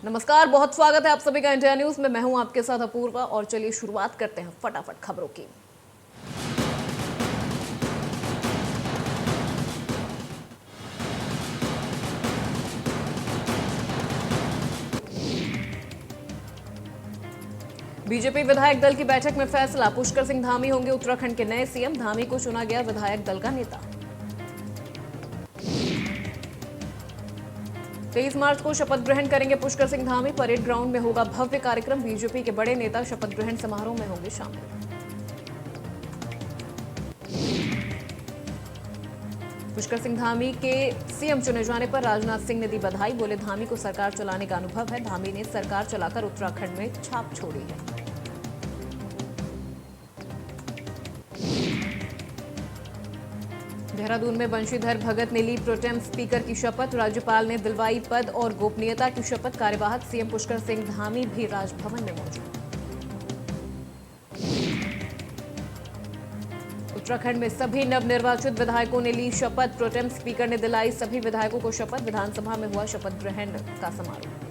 नमस्कार, बहुत स्वागत है आप सभी का इंडिया न्यूज में। मैं हूं आपके साथ अपूर्वा और चलिए शुरुआत करते हैं फटाफट खबरों की। बीजेपी विधायक दल की बैठक में फैसला, पुष्कर सिंह धामी होंगे उत्तराखंड के नए सीएम। धामी को चुना गया विधायक दल का नेता। 23 मार्च को शपथ ग्रहण करेंगे पुष्कर सिंह धामी। परेड ग्राउंड में होगा भव्य कार्यक्रम। बीजेपी के बड़े नेता शपथ ग्रहण समारोह में होंगे शामिल। पुष्कर सिंह धामी के सीएम चुने जाने पर राजनाथ सिंह ने दी बधाई। बोले, धामी को सरकार चलाने का अनुभव है। धामी ने सरकार चलाकर उत्तराखंड में छाप छोड़ी है। देहरादून में बंशीधर भगत ने ली प्रोटेम स्पीकर की शपथ। राज्यपाल ने दिलवाई पद और गोपनीयता की शपथ। कार्यवाहक सीएम पुष्कर सिंह धामी भी राजभवन में मौजूद। उत्तराखंड में सभी नवनिर्वाचित विधायकों ने ली शपथ। प्रोटेम स्पीकर ने दिलाई सभी विधायकों को शपथ। विधानसभा में हुआ शपथ ग्रहण का समारोह।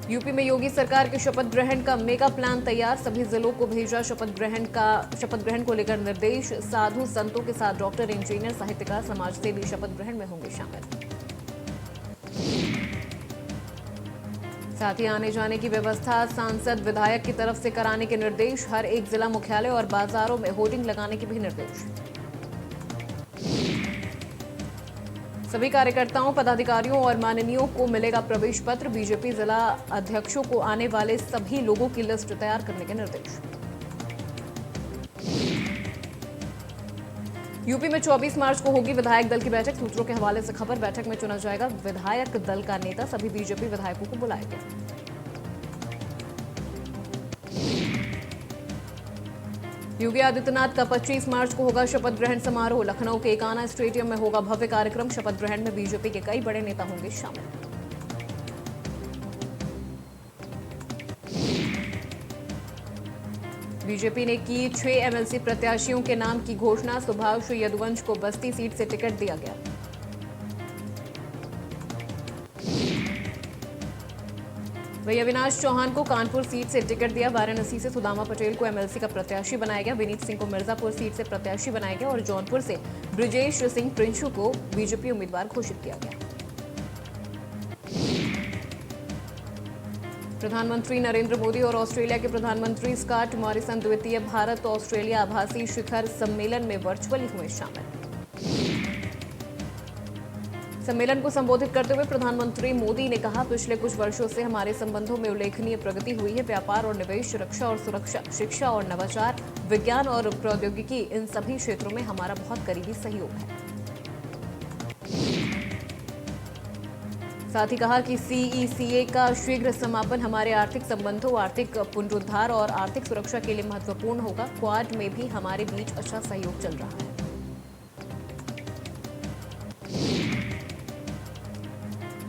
यूपी में योगी सरकार के शपथ ग्रहण का मेगा प्लान तैयार। सभी जिलों को भेजा शपथ ग्रहण को लेकर निर्देश। साधु संतों के साथ डॉक्टर, इंजीनियर, साहित्यकार, समाजसेवी शपथ ग्रहण में होंगे शामिल। साथ ही आने जाने की व्यवस्था सांसद विधायक की तरफ से कराने के निर्देश। हर एक जिला मुख्यालय और बाजारों में होर्डिंग लगाने के भी निर्देश। सभी कार्यकर्ताओं, पदाधिकारियों और माननीयों को मिलेगा प्रवेश पत्र। बीजेपी जिला अध्यक्षों को आने वाले सभी लोगों की लिस्ट तैयार करने के निर्देश। यूपी में 24 मार्च को होगी विधायक दल की बैठक। सूत्रों के हवाले से खबर, बैठक में चुना जाएगा विधायक दल का नेता। सभी बीजेपी विधायकों को बुलाया गया। योगी आदित्यनाथ का 25 मार्च को होगा शपथ ग्रहण समारोह। लखनऊ के एकाना स्टेडियम में होगा भव्य कार्यक्रम। शपथ ग्रहण में बीजेपी के कई बड़े नेता होंगे शामिल। बीजेपी ने की 6 एमएलसी प्रत्याशियों के नाम की घोषणा। सुभाष यदुवंश को बस्ती सीट से टिकट दिया गया। वही अविनाश चौहान को कानपुर सीट से टिकट दिया। वाराणसी से सुदामा पटेल को एमएलसी का प्रत्याशी बनाया गया। विनीत सिंह को मिर्जापुर सीट से प्रत्याशी बनाया गया और जौनपुर से ब्रिजेश सिंह प्रिंशु को बीजेपी उम्मीदवार घोषित किया गया। प्रधानमंत्री नरेंद्र मोदी और ऑस्ट्रेलिया के प्रधानमंत्री स्कॉट मॉरिसन द्वितीय भारत ऑस्ट्रेलिया आभासी शिखर सम्मेलन में वर्चुअली हुए शामिल। सम्मेलन को संबोधित करते हुए प्रधानमंत्री मोदी ने कहा, पिछले कुछ वर्षों से हमारे संबंधों में उल्लेखनीय प्रगति हुई है। व्यापार और निवेश, रक्षा और सुरक्षा, शिक्षा और नवाचार, विज्ञान और प्रौद्योगिकी, इन सभी क्षेत्रों में हमारा बहुत करीबी सहयोग है। साथ ही कहा कि सीईसीए का शीघ्र समापन हमारे आर्थिक संबंधों, आर्थिक पुनरुद्धार और आर्थिक सुरक्षा के लिए महत्वपूर्ण होगा। क्वाड में भी हमारे बीच अच्छा सहयोग चल रहा है।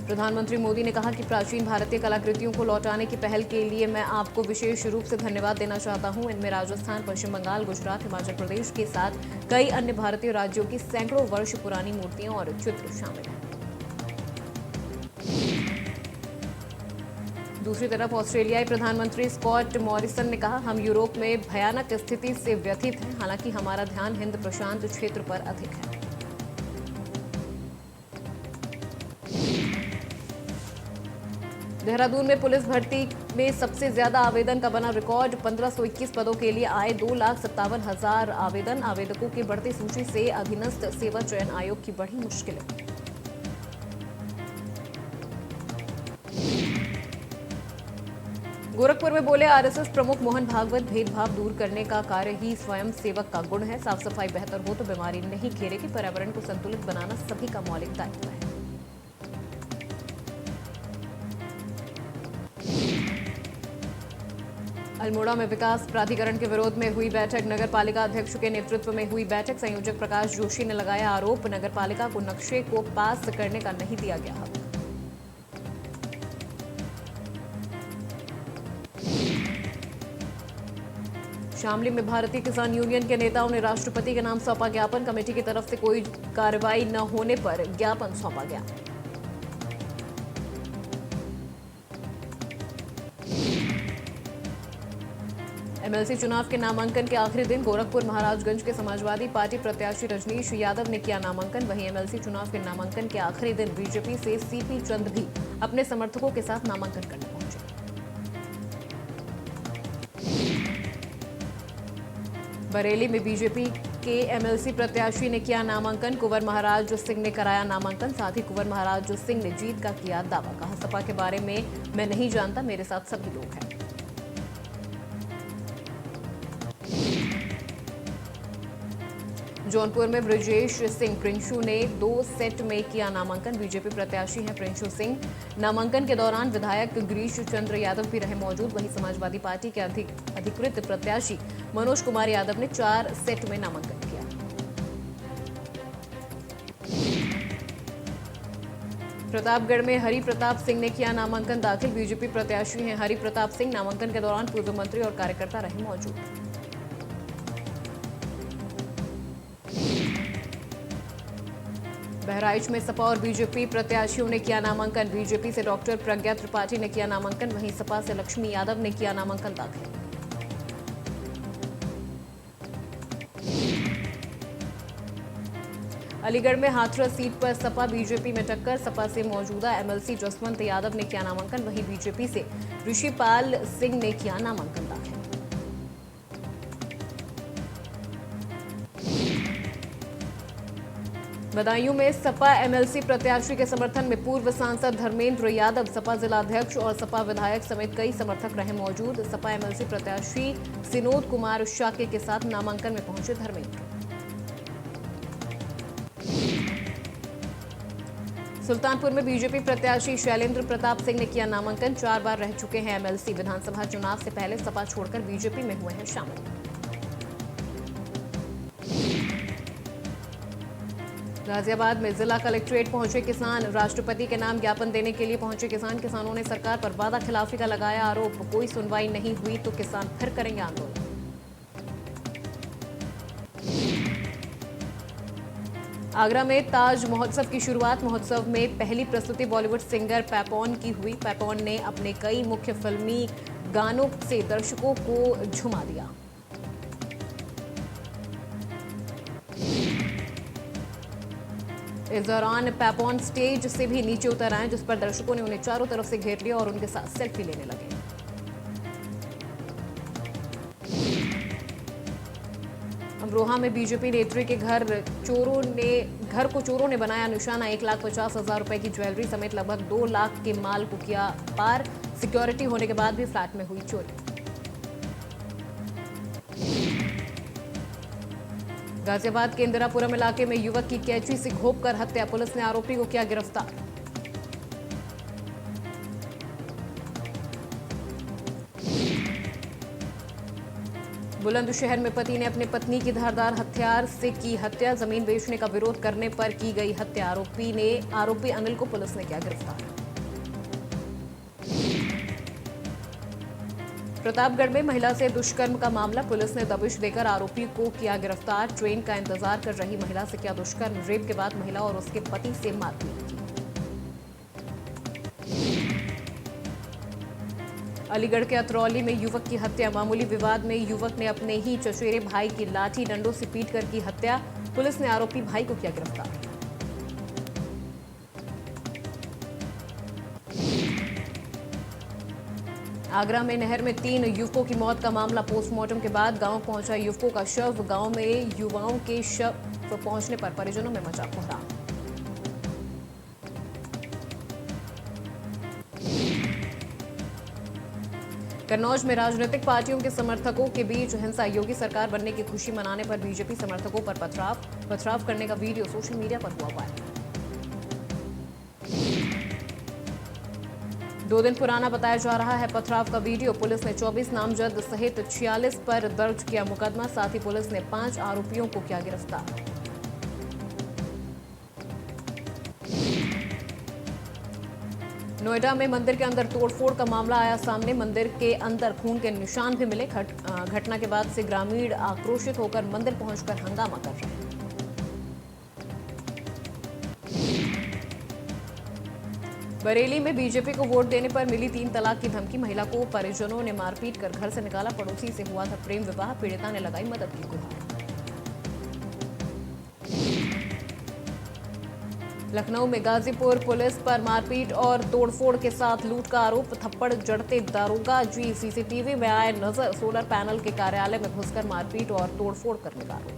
प्रधानमंत्री मोदी ने कहा कि प्राचीन भारतीय कलाकृतियों को लौटाने की पहल के लिए मैं आपको विशेष रूप से धन्यवाद देना चाहता हूं। इनमें राजस्थान, पश्चिम बंगाल, गुजरात, हिमाचल प्रदेश के साथ कई अन्य भारतीय राज्यों की सैकड़ों वर्ष पुरानी मूर्तियां और चित्र शामिल हैं। दूसरी तरफ ऑस्ट्रेलियाई प्रधानमंत्री स्कॉट मॉरिसन ने कहा, हम यूरोप में भयानक स्थिति से व्यथित हैं। हालांकि हमारा ध्यान हिंद प्रशांत क्षेत्र पर अधिक है। देहरादून में पुलिस भर्ती में सबसे ज्यादा आवेदन का बना रिकॉर्ड। 1521 पदों के लिए आए 2,57,000 आवेदन। आवेदकों की बढ़ती सूची से अधीनस्थ सेवा चयन आयोग की बढ़ी मुश्किलें। गोरखपुर में बोले आरएसएस प्रमुख मोहन भागवत, भेदभाव दूर करने का कार्य ही स्वयं सेवक का गुण है। साफ सफाई बेहतर हो तो बीमारी नहीं घेरेगी। पर्यावरण को संतुलित बनाना सभी का मौलिक दायित्व है। अल्मोड़ा में विकास प्राधिकरण के विरोध में हुई बैठक। नगर पालिका अध्यक्ष के नेतृत्व में हुई बैठक। संयोजक प्रकाश जोशी ने लगाया आरोप, नगर पालिका को नक्शे को पास करने का नहीं दिया गया हक। शामली में भारतीय किसान यूनियन के नेताओं ने राष्ट्रपति के नाम सौंपा ज्ञापन। कमेटी की तरफ से कोई कार्रवाई न होने पर ज्ञापन सौंपा गया। एमएलसी चुनाव के नामांकन के आखिरी दिन गोरखपुर महाराजगंज के समाजवादी पार्टी प्रत्याशी रजनीश यादव ने किया नामांकन। वहीं एमएलसी चुनाव के नामांकन के आखिरी दिन बीजेपी से सीपी चंद भी अपने समर्थकों के साथ नामांकन करने पहुंचे। बरेली में बीजेपी के एमएलसी प्रत्याशी ने किया नामांकन। कुंवर महाराज सिंह ने कराया नामांकन। साथ ही कुंवर महाराज सिंह ने जीत का किया दावा। कहा, सपा के बारे में मैं नहीं जानता, मेरे साथ सभी लोग हैं। जौनपुर में ब्रजेश सिंह प्रिंशू ने 2 सेट में किया नामांकन। बीजेपी प्रत्याशी हैं प्रिंशू सिंह। नामांकन के दौरान विधायक गिरीश चंद्र यादव भी रहे मौजूद। वहीं समाजवादी पार्टी के अधिकृत प्रत्याशी मनोज कुमार यादव ने 4 सेट में नामांकन किया। प्रतापगढ़ में हरि प्रताप सिंह ने किया नामांकन दाखिल। बीजेपी प्रत्याशी हैं हरि प्रताप सिंह। नामांकन के दौरान पूर्व मंत्री और कार्यकर्ता रहे मौजूद। बहराइच में सपा और बीजेपी प्रत्याशियों ने किया नामांकन। बीजेपी से डॉक्टर प्रज्ञा त्रिपाठी ने किया नामांकन। वहीं सपा से लक्ष्मी यादव ने किया नामांकन दाखिल। अलीगढ़ में हाथरस सीट पर सपा बीजेपी में टक्कर। सपा से मौजूदा एमएलसी जसवंत यादव ने किया नामांकन। वहीं बीजेपी से ऋषिपाल सिंह ने किया नामांकन दाखिल। बदायूं में सपा एमएलसी प्रत्याशी के समर्थन में पूर्व सांसद धर्मेंद्र यादव, सपा जिलाध्यक्ष और सपा विधायक समेत कई समर्थक रहे मौजूद। सपा एमएलसी प्रत्याशी सिनोद कुमार शाके के साथ नामांकन में पहुंचे धर्मेंद्र। सुल्तानपुर में बीजेपी प्रत्याशी शैलेंद्र प्रताप सिंह ने किया नामांकन। 4 बार रह चुके हैं एमएलसी। विधानसभा चुनाव से पहले सपा छोड़कर बीजेपी में हुए हैं शामिल। गाजियाबाद में जिला कलेक्ट्रेट पहुंचे किसान। राष्ट्रपति के नाम ज्ञापन देने के लिए पहुंचे किसान। किसानों ने सरकार पर वादा खिलाफी का लगाया आरोप। कोई सुनवाई नहीं हुई तो किसान फिर करेंगे आंदोलन। आगरा में ताज महोत्सव की शुरुआत। महोत्सव में पहली प्रस्तुति बॉलीवुड सिंगर पैपॉन की हुई। पैपॉन ने अपने कई मुख्य फिल्मी गानों से दर्शकों को झुमा दिया। इस दौरान पैपॉन स्टेज से भी नीचे उतर आए, जिस पर दर्शकों ने उन्हें चारों तरफ से घेर लिया और उनके साथ सेल्फी लेने लगे। अमरोहा में बीजेपी नेत्री के घर को चोरों ने बनाया निशाना। 1,50,000 रुपए की ज्वेलरी समेत लगभग 2 लाख के माल को किया पार। सिक्योरिटी होने के बाद भी फ्लैट में हुई चोरी। गाजियाबाद के इंदिरापुरम इलाके में युवक की कैंची से घोंपकर हत्या। पुलिस ने आरोपी को किया गिरफ्तार। बुलंदशहर में पति ने अपनी पत्नी की धारदार हथियार से की हत्या। जमीन बेचने का विरोध करने पर की गई हत्या। आरोपी अनिल को पुलिस ने किया गिरफ्तार। प्रतापगढ़ में महिला से दुष्कर्म का मामला। पुलिस ने दबिश देकर आरोपी को किया गिरफ्तार। ट्रेन का इंतजार कर रही महिला से किया दुष्कर्म। रेप के बाद महिला और उसके पति से मारपीट की। अलीगढ़ के अतरौली में युवक की हत्या। मामूली विवाद में युवक ने अपने ही चचेरे भाई की लाठी डंडों से पीटकर की हत्या। पुलिस ने आरोपी भाई को किया गिरफ्तार। आगरा में नहर में 3 युवकों की मौत का मामला। पोस्टमार्टम के बाद गांव पहुंचा युवकों का शव। गांव में युवाओं के शव पहुंचने पर परिजनों में मचा कोहराम। कन्नौज में राजनीतिक पार्टियों के समर्थकों के बीच हिंसा। योगी सरकार बनने की खुशी मनाने पर बीजेपी समर्थकों पर पथराव करने का वीडियो सोशल मीडिया पर हुआ वायरल। 2 दिन पुराना बताया जा रहा है पथराव का वीडियो। पुलिस ने 24 नामजद सहित 46 पर दर्ज किया मुकदमा। साथ ही पुलिस ने 5 आरोपियों को किया गिरफ्तार। नोएडा में मंदिर के अंदर तोड़फोड़ का मामला आया सामने। मंदिर के अंदर खून के निशान भी मिले। घटना के बाद से ग्रामीण आक्रोशित होकर मंदिर पहुंचकर हंगामा कर रहे हैं। बरेली में बीजेपी को वोट देने पर मिली 3 तलाक की धमकी। महिला को परिजनों ने मारपीट कर घर से निकाला। पड़ोसी से हुआ था प्रेम विवाह। पीड़िता ने लगाई मदद की गुहार। लखनऊ में गाजीपुर पुलिस पर मारपीट और तोड़फोड़ के साथ लूट का आरोप। थप्पड़ जड़ते दारोगा जी सीसीटीवी में आए नजर। सोलर पैनल के कार्यालय में घुसकर मारपीट और तोड़फोड़ करने का आरोप।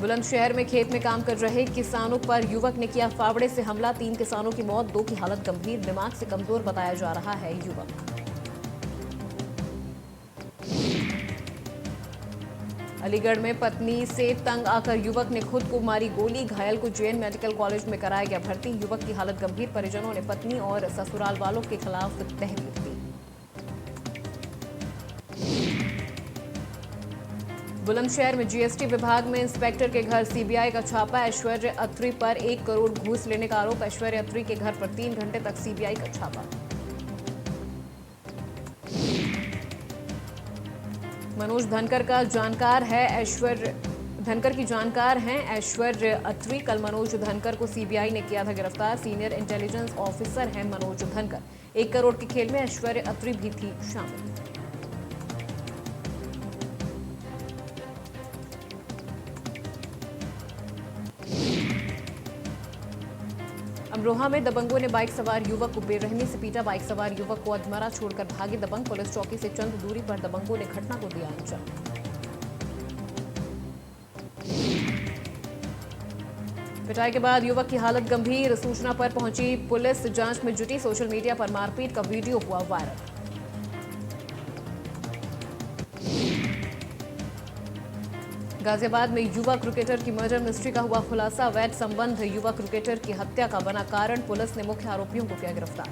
बुलंदशहर में खेत में काम कर रहे किसानों पर युवक ने किया फावड़े से हमला। 3 किसानों की मौत, 2 की हालत गंभीर। दिमाग से कमजोर बताया जा रहा है युवक। अलीगढ़ में पत्नी से तंग आकर युवक ने खुद को मारी गोली। घायल को जेएन मेडिकल कॉलेज में कराया गया भर्ती। युवक की हालत गंभीर। परिजनों ने पत्नी और ससुराल वालों के खिलाफ तहरीर दी। बुलंदशहर में जीएसटी विभाग में इंस्पेक्टर के घर सीबीआई का छापा। ऐश्वर्य अत्री पर 1 करोड़ घूस लेने का आरोप। ऐश्वर्य अत्री के घर पर 3 घंटे तक सीबीआई का छापा। मनोज धनकर का जानकार है ऐश्वर्य धनकर की जानकार हैं ऐश्वर्य अत्री। कल मनोज धनकर को सीबीआई ने किया था गिरफ्तार। सीनियर इंटेलिजेंस ऑफिसर हैं मनोज धनकर। 1 करोड़ के खेल में ऐश्वर्य अत्री भी थी शामिल। अमरोहा में दबंगों ने बाइक सवार युवक को बेरहमी से पीटा। बाइक सवार युवक को अधमरा छोड़कर भागे दबंग। पुलिस चौकी से चंद दूरी पर दबंगों ने घटना को दिया अंजाम। पिटाई के बाद युवक की हालत गंभीर। सूचना पर पहुंची पुलिस जांच में जुटी। सोशल मीडिया पर मारपीट का वीडियो हुआ वायरल। गाजियाबाद में युवा क्रिकेटर की मर्डर मिस्ट्री का हुआ खुलासा। अवैध संबंध युवा क्रिकेटर की हत्या का बना कारण। पुलिस ने मुख्य आरोपियों को किया गिरफ्तार।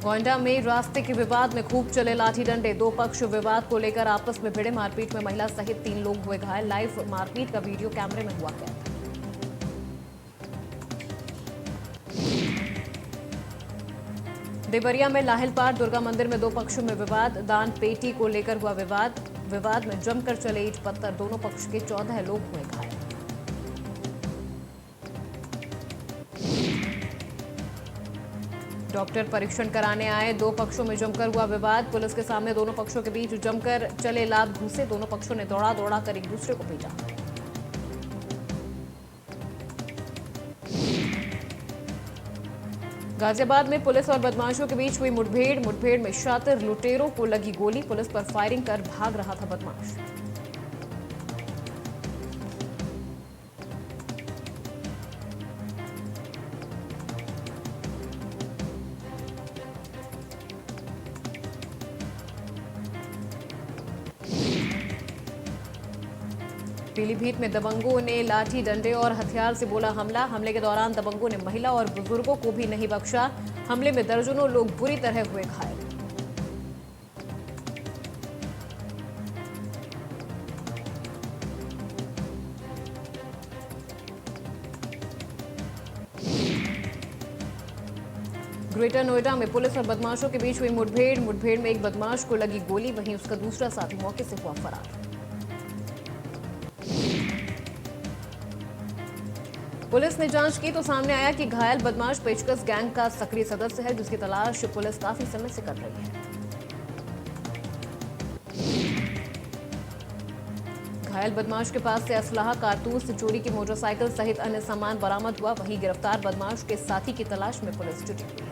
गोंडा में रास्ते के विवाद में खूब चले लाठी डंडे। 2 पक्ष विवाद को लेकर आपस में भिड़े। मारपीट में महिला सहित 3 लोग हुए घायल। लाइव मारपीट का वीडियो कैमरे में हुआ कैद। देवरिया में लाहिलपार दुर्गा मंदिर में 2 पक्षों में विवाद। दान पेटी को लेकर हुआ विवाद में जमकर चले ईंट पत्थर। दोनों पक्ष के 14 लोग हुए घायल। डॉक्टर परीक्षण कराने आए 2 पक्षों में जमकर हुआ विवाद। पुलिस के सामने दोनों पक्षों के बीच जमकर चले लात घूसे। दोनों पक्षों ने दौड़ा कर एक दूसरे को पीटा। गाजियाबाद में पुलिस और बदमाशों के बीच हुई मुठभेड़ में शातिर लुटेरों को लगी गोली। पुलिस पर फायरिंग कर भाग रहा था बदमाश। पीलीभीत में दबंगों ने लाठी डंडे और हथियार से बोला हमला। हमले के दौरान दबंगों ने महिला और बुजुर्गों को भी नहीं बख्शा। हमले में दर्जनों लोग बुरी तरह हुए घायल। ग्रेटर नोएडा में पुलिस और बदमाशों के बीच हुई मुठभेड़ में एक बदमाश को लगी गोली। वहीं उसका दूसरा साथी मौके से हुआ फरार। पुलिस ने जांच की तो सामने आया कि घायल बदमाश पेचकस गैंग का सक्रिय सदस्य है, जिसकी तलाश पुलिस काफी समय से कर रही है। घायल बदमाश के पास से असलाह, कारतूस, चोरी की मोटरसाइकिल सहित अन्य सामान बरामद हुआ। वहीं गिरफ्तार बदमाश के साथी की तलाश में पुलिस जुटी हुई है।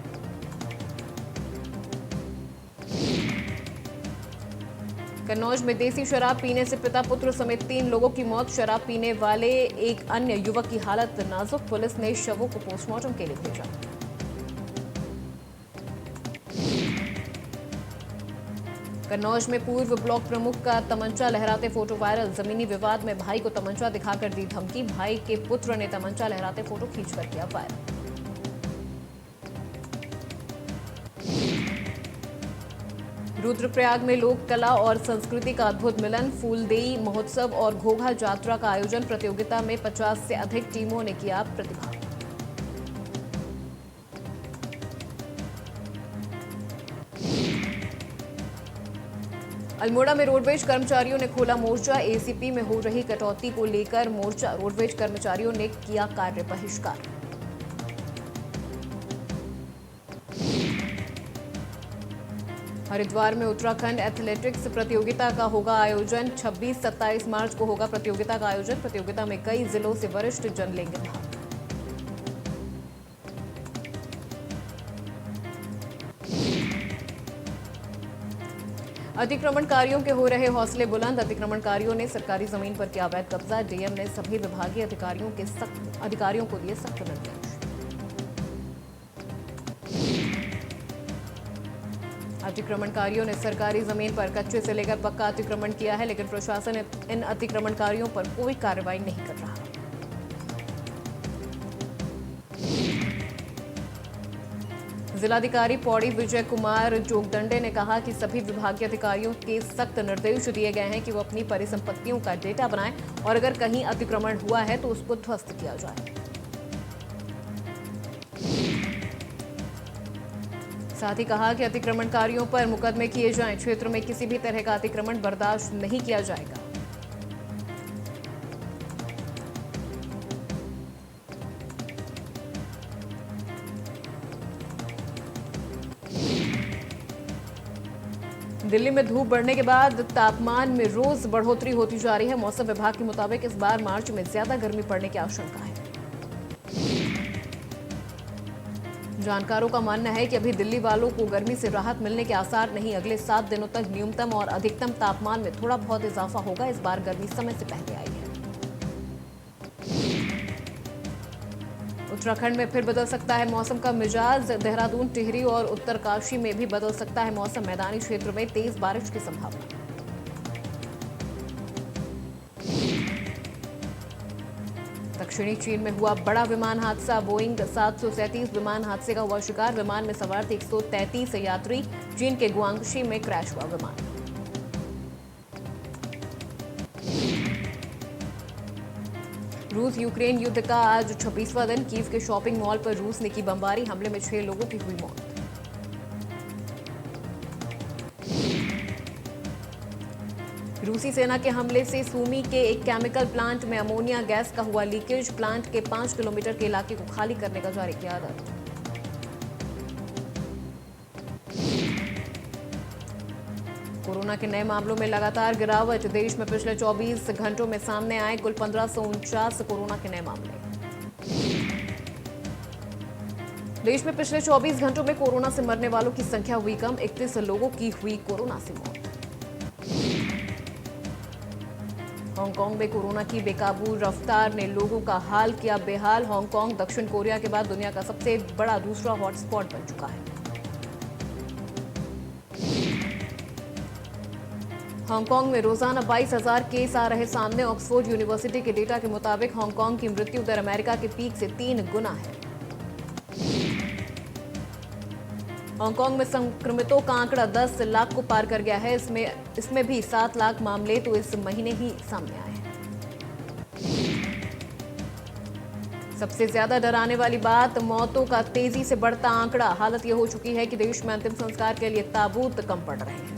कन्नौज में देसी शराब पीने से पिता पुत्र समेत 3 लोगों की मौत। शराब पीने वाले एक अन्य युवक की हालत नाजुक। पुलिस ने शवों को पोस्टमार्टम के लिए भेजा। कन्नौज में पूर्व ब्लॉक प्रमुख का तमंचा लहराते फोटो वायरल। जमीनी विवाद में भाई को तमंचा दिखाकर दी धमकी। भाई के पुत्र ने तमंचा लहराते फोटो खींचकर किया वायरल। रुद्रप्रयाग में लोक कला और संस्कृति का अद्भुत मिलन, फूलदेई महोत्सव और घोघा यात्रा का आयोजन। प्रतियोगिता में 50 से अधिक टीमों ने किया प्रतिभाग। अल्मोड़ा में रोडवेज कर्मचारियों ने खोला मोर्चा, एसीपी में हो रही कटौती को लेकर मोर्चा। रोडवेज कर्मचारियों ने किया कार्य बहिष्कार। हरिद्वार में उत्तराखंड एथलेटिक्स प्रतियोगिता का होगा आयोजन। 26-27 मार्च को होगा प्रतियोगिता का आयोजन। प्रतियोगिता में कई जिलों से वरिष्ठ जन लेंगे भाग। अतिक्रमणकारियों के हो रहे हौसले बुलंद, अतिक्रमणकारियों ने सरकारी जमीन पर किया अवैध कब्जा। डीएम ने सभी विभागीय अधिकारियों को दिए सख्त निर्देश। अतिक्रमणकारियों ने सरकारी जमीन पर कच्चे से लेकर पक्का अतिक्रमण किया है, लेकिन प्रशासन इन अतिक्रमणकारियों पर कोई कार्रवाई नहीं कर रहा। जिलाधिकारी पौड़ी विजय कुमार जोगदंडे ने कहा कि सभी विभागीय अधिकारियों के सख्त निर्देश दिए गए हैं कि वो अपनी परिसंपत्तियों का डेटा बनाएं और अगर कहीं अतिक्रमण हुआ है तो उसको ध्वस्त किया जाए। साथ ही कहा कि अतिक्रमणकारियों पर मुकदमे किए जाएं। क्षेत्र में किसी भी तरह का अतिक्रमण बर्दाश्त नहीं किया जाएगा। दिल्ली में धूप बढ़ने के बाद तापमान में रोज बढ़ोतरी होती जा रही है। मौसम विभाग के मुताबिक इस बार मार्च में ज्यादा गर्मी पड़ने की आशंका है। जानकारों का मानना है कि अभी दिल्ली वालों को गर्मी से राहत मिलने के आसार नहीं। अगले 7 दिनों तक न्यूनतम और अधिकतम तापमान में थोड़ा बहुत इजाफा होगा। इस बार गर्मी समय से पहले आई है। उत्तराखंड में फिर बदल सकता है मौसम का मिजाज। देहरादून, टिहरी और उत्तरकाशी में भी बदल सकता है मौसम। मैदानी क्षेत्र में तेज बारिश की संभावना। दक्षिणी चीन में हुआ बड़ा विमान हादसा। बोइंग 737 विमान हादसे का हुआ शिकार। विमान में सवार थे 133 यात्री। चीन के गुआंगशी में क्रैश हुआ विमान। रूस यूक्रेन युद्ध का आज 26वां दिन। कीव के शॉपिंग मॉल पर रूस ने की बमबारी। हमले में 6 लोगों की हुई मौत। रूसी सेना के हमले से सूमी के एक केमिकल प्लांट में अमोनिया गैस का हुआ लीकेज। प्लांट के 5 किलोमीटर के इलाके को खाली करने का जारी किया आदेश। कोरोना के नए मामलों में लगातार गिरावट। देश में पिछले 24 घंटों में सामने आए कुल 1549 कोरोना के नए मामले। देश में पिछले 24 घंटों में कोरोना से मरने वालों की संख्या हुई कम। 31 लोगों की हुई कोरोना से मौत। हांगकांग में कोरोना की बेकाबू रफ्तार ने लोगों का हाल किया बेहाल। हांगकांग दक्षिण कोरिया के बाद दुनिया का सबसे बड़ा दूसरा हॉटस्पॉट बन चुका है। हांगकांग में रोजाना 22,000 केस आ रहे सामने। ऑक्सफोर्ड यूनिवर्सिटी के डेटा के मुताबिक हांगकांग की मृत्यु दर अमेरिका के पीक से 3 गुना है। हांगकांग में संक्रमितों का आंकड़ा 10 लाख को पार कर गया है। इसमें भी 7 लाख मामले तो इस महीने ही सामने आए हैं। सबसे ज्यादा डराने वाली बात मौतों का तेजी से बढ़ता आंकड़ा। हालत यह हो चुकी है कि देश में अंतिम संस्कार के लिए ताबूत कम पड़ रहे हैं।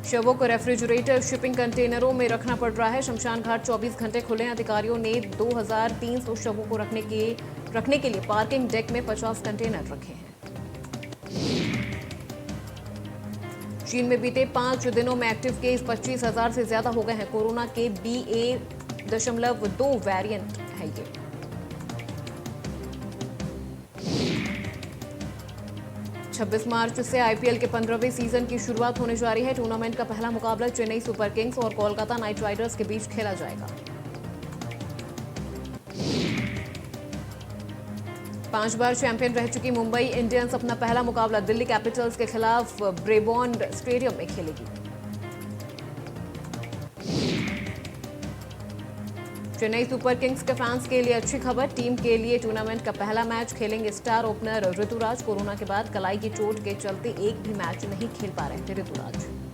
शवों को रेफ्रिजरेटर शिपिंग कंटेनरों में रखना पड़ रहा है। शमशान घाट 24 घंटे खुले। अधिकारियों ने 2300 शवों को रखने के लिए पार्किंग डेक में 50 कंटेनर रखे हैं। चीन में बीते 5 दिनों में एक्टिव केस 25,000 से ज्यादा हो गए हैं। कोरोना के BA.2 वेरिएंट है ये। छब्बीस मार्च से आईपीएल के 15वें सीजन की शुरुआत होने जा रही है। टूर्नामेंट का पहला मुकाबला चेन्नई सुपर किंग्स और कोलकाता नाइट राइडर्स के बीच खेला जाएगा। 5 बार चैंपियन रह चुकी मुंबई इंडियंस अपना पहला मुकाबला दिल्ली कैपिटल्स के खिलाफ ब्रेबॉर्न स्टेडियम में खेलेगी। चेन्नई सुपर किंग्स के फैंस के लिए अच्छी खबर, टीम के लिए टूर्नामेंट का पहला मैच खेलेंगे स्टार ओपनर ऋतुराज। कोरोना के बाद कलाई की चोट के चलते एक भी मैच नहीं खेल पा रहे थे ऋतुराज।